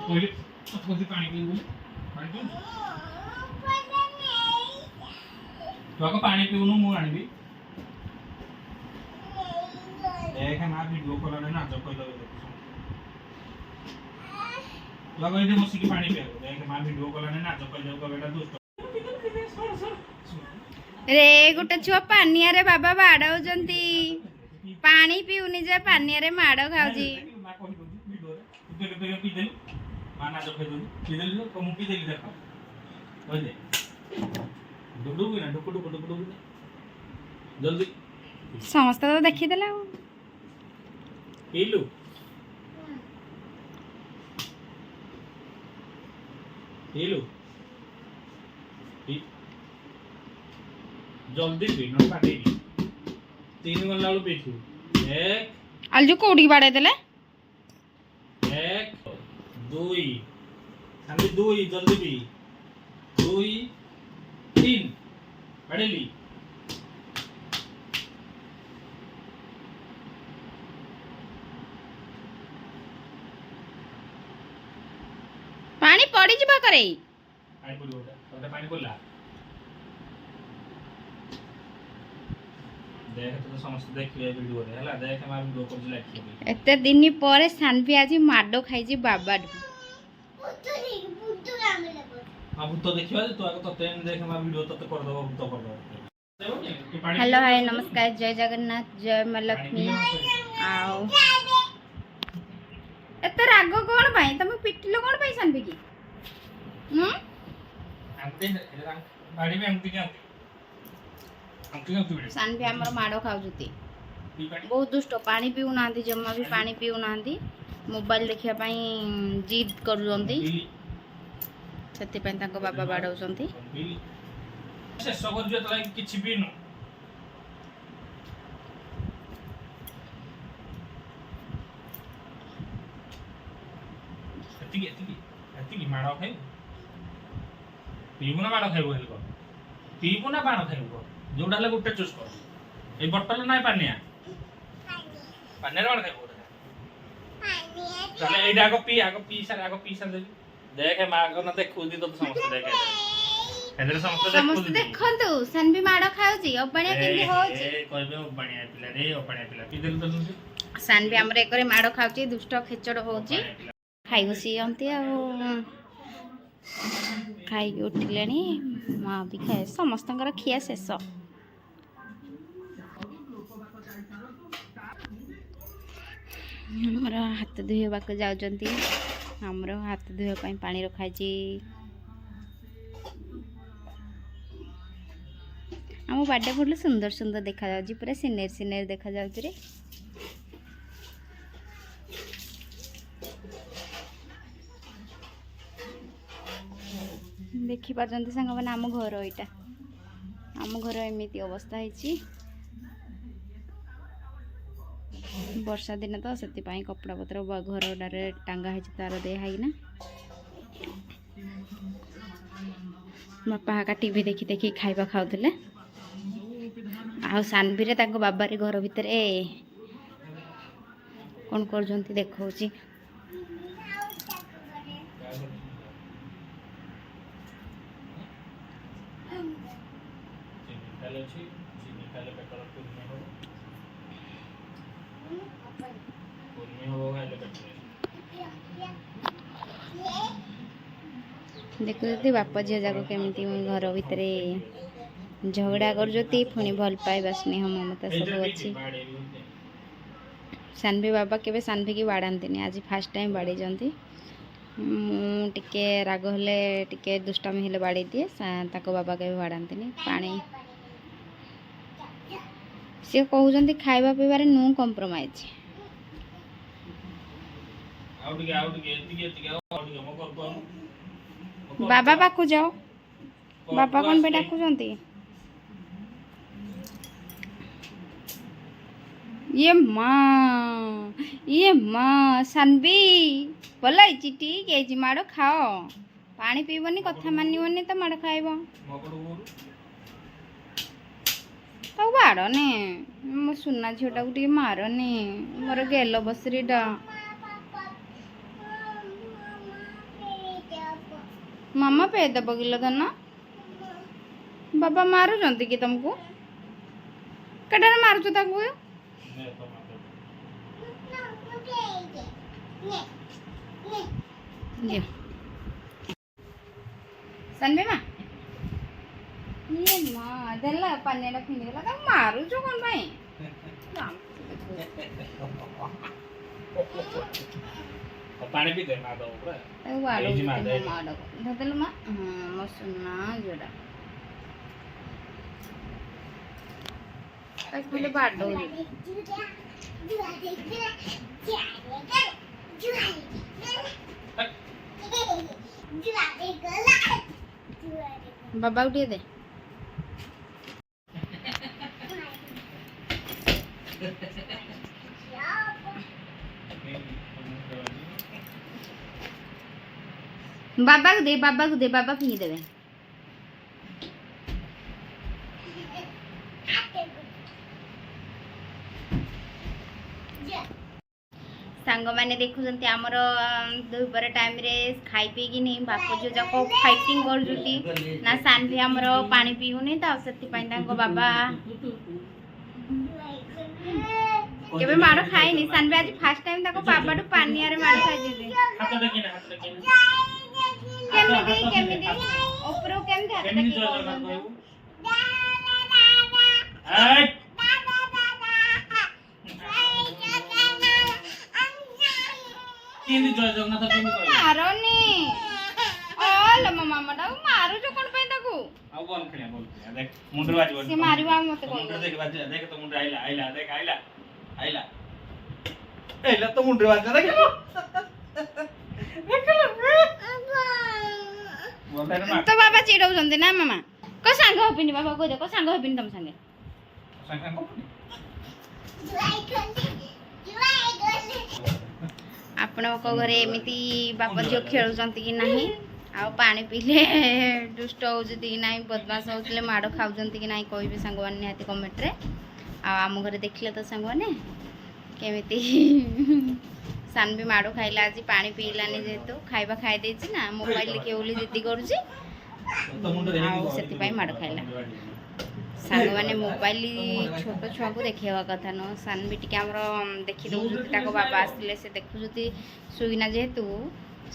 कोई कोई पानी पी बोले पानी पी तो आको पानी पीउनु मु आनिबी देख ना वीडियो कॉल ने ना जो कहलो तो आको इदे मसी की पानी पिया देख मां वीडियो कॉल ने ना जो कहलो को बेटा दोस्त रे गोटे छुआ पानिया रे बाबा बाड़ाउजंती पानी पीउनी जे पानिया रे माड़ खाउजी माना जो फेदु पीदेली तो मु पीदेली देखो ओइ दे डुडु ना डुडु जल्दी समस्त तो देखि देला पीलु पीलु जल्दी पी न पाटी 3 गल्ला लो पीथु एक आलजू कोडी बाड़े देले एक 2 खाली 2 जल्दी पी 2 3 पड़ेली पानी पड़ी जिबा करे पानी पड़ो ओटा पानी पड़ला देख तो समस्त देख ले वीडियो रे हला देख हम वीडियो कर लाइक एते दिन पर सानपी आज माडो खाइजी बाबा हां भूत देखिबा तो आको तो तेन देख हम वीडियो तो कर दबो भूत कर दबो हेलो हाय नमस्कार जय जगन्नाथ जय मां लक्ष्मी आओ एते राग कोन भाई तुम पिटलो कोन भाई सानपी की आंते बाड़ी में आंती क्या सानपी हमर माडो खाउजुती बहुत दुष्ट पानी पीउ नांती जम्मा भी पानी पीउ नांती मोबाइल देखिया पई जिद करूजंती सेति पई ताको बाबा बाडौजंती से सगर जो तला किछि भी नो एतिकी माडो खाइ पीबुना माडो खाइबो हेल को पीबुना माडो खाइबो जोडा ले गुटे चूज कर ए बोतल नाही पानिया पानी रे खाइबो चले एडा आगो पी सर देख मां को न देख खुदी तो समस्त देख एदरे समस्त देखंतु सानपी माडो खाउजी अबणिया केंदी होची ए कहबे अबणिया पिला रे अबणिया पिला पी देल तो सानपी हमर एकरे माडो खाउची दुष्ट खेचड़ होची खाइबसी अंती आ खाई उठिलेनी मां भी खाए समस्तंकर खिया शेष हमर हाथ धोइबाक जाउजंती हमर हाथ धोइबा पई पानी रखाइची हम बाडे फुल सुंदर सुंदर देखा जाउची पूरा सिनेर देखा जाउची रे देखि पारजंती संग माने आम घर एटा आम घर एमिति अवस्था है वर्षा दिन तो से कपड़ा पत्र घर डारे टांगा है तार दे ना बापा हाका टीवी देखी देखी खाइबा खाउथले आ सानभी रे ताको बाबारे घर भितर कौन कर देखौची देखुती बापा झील जाक केमी घर भितर झगड़ा करजती पुणी भल पाइबा स्नेह ममता सब अच्छी सानभी बाबा केबे सानभी की बाड़ाती आज फास्ट टाइम बाड़ी जंती टिके राग हेले टिके दुष्टामी हेले बाड़ी दिए ताको बाबा केबे बाड़ाती पानी सी कहते खाइबा पीबार नो कंप्रोमाइज बाबा पाखु जाओ बाबा कौन पे डाकुचंती ये माँ सानवी भल ठीक है माड़ खाओ पानी पीबनी कथा माननी तो माड़ खाइब तो बाड़ने मो सुना झीटा को मारनी मोर गेल बसरीटा मामा पे दब किलो धन बाबा मारुचंती कि तुमको कटारे मारुच ताको सनबे मा ये मां देला पानीटा फिंगी गला त मारुच कोन भाई पानी पीते ना दो पूरा वाडो माडो धदल मा मसुना जोडा एक पहले बाडो बाबा उठिए दे बाबा को दे बाबा फिंगी देवे सांग मैंने देखुंत आमर दुपर टाइम रे खाई पी कि नहीं बाप जो जाक फाइटिंग कर ना सान भी आमर पानी पीऊनी तो से बाबा केबे माड़ खाइनी सान भी आज फर्स्ट टाइम ताको बाबा टू पानी आरे माड़ खाइ दे हाथ देखिना केमिदी ऊपर केमिदी हाथ केमिदी देखि जोर जोर कहू ए केमिदी जोर जोर ना तो केमिदी कहू मारोनी ओल मामा टा मारू जो कोन पे ताको आ बोल देख मुंडर बाजी बोल से मारिवा मते कोन मुंडर देख बाजी देख तो मुंडर आइला देख आइला तो मुंडर बाजी देख तो बाबा चिड़ौଛନ୍ତି ना मामा को सांग होपिनी बाबा को देखो सांग होपिनी तुम संगे आपण को घरे एमिति बापा झियो खेलुଛନ୍ତି कि नाही आ पानी पीले दुष्ट होउଛନ୍ତି कि नाही बदमाश होउतले माडो खाउଛନ୍ତି कि नाही कहबे संगवान निहाती कमेंट रे आ हम घरे देखले तो संगवाने केमिति सान भी माड़ो खाइला आज पानी पीलानी जेतु खाइबा खाइ देछि ना मोबाइल के ओली जिद्दी करूछि से माड़ खाइला सांग मैंने मोबाइल छोट छुआ को देखा कथा न सान भी टी देखी दौर बाबा आसते से देखुती शुईना जेहेतु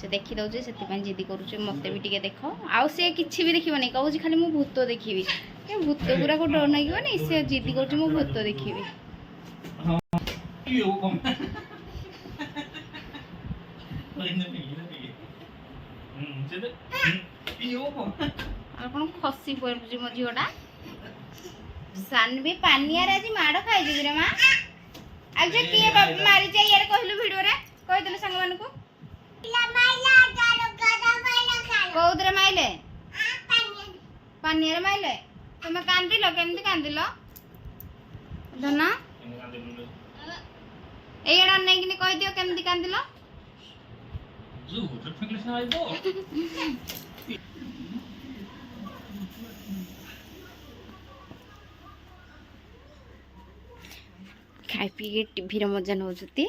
से देखी दौचे से जिद्दी करुचे मत भी टे देख आउ से किसी भी देख नहीं कहूँ खाली मु भूत देखी भूत गुरा को डर नहीं से जिद्दी कर भूत देखी खसी पड़ुची मो झीटा सान भी पानियार आज माड़ खाई रे माँ आज किए मारी यार कहलु भिडियो रे कहीदेलु सांग मान को कौदरे माइले पानियार माइले तुम कांदिल केमती कांदिल धना एड़ा नहीं कि कह दियो केमती कांदिल खाई पी टीवी रे मजा नौचती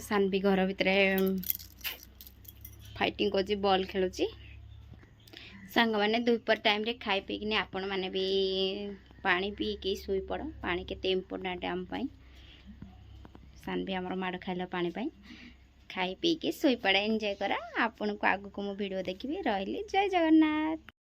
सान भी घर भितर फाइटिंग कर बॉल खेलुची सांग मैंने दुपर टाइम रे खाई पी कि आपण मैंने भी पानी पी के सोई पड़ पानी केते इम्पोर्टेंट आम पाई सान भी आमर माड़ खाइला पानी पाई खाई पी के सोई पड़ा एंजॉय करा आपन को आगु को मो वीडियो देखिबे रहली जय जगन्नाथ।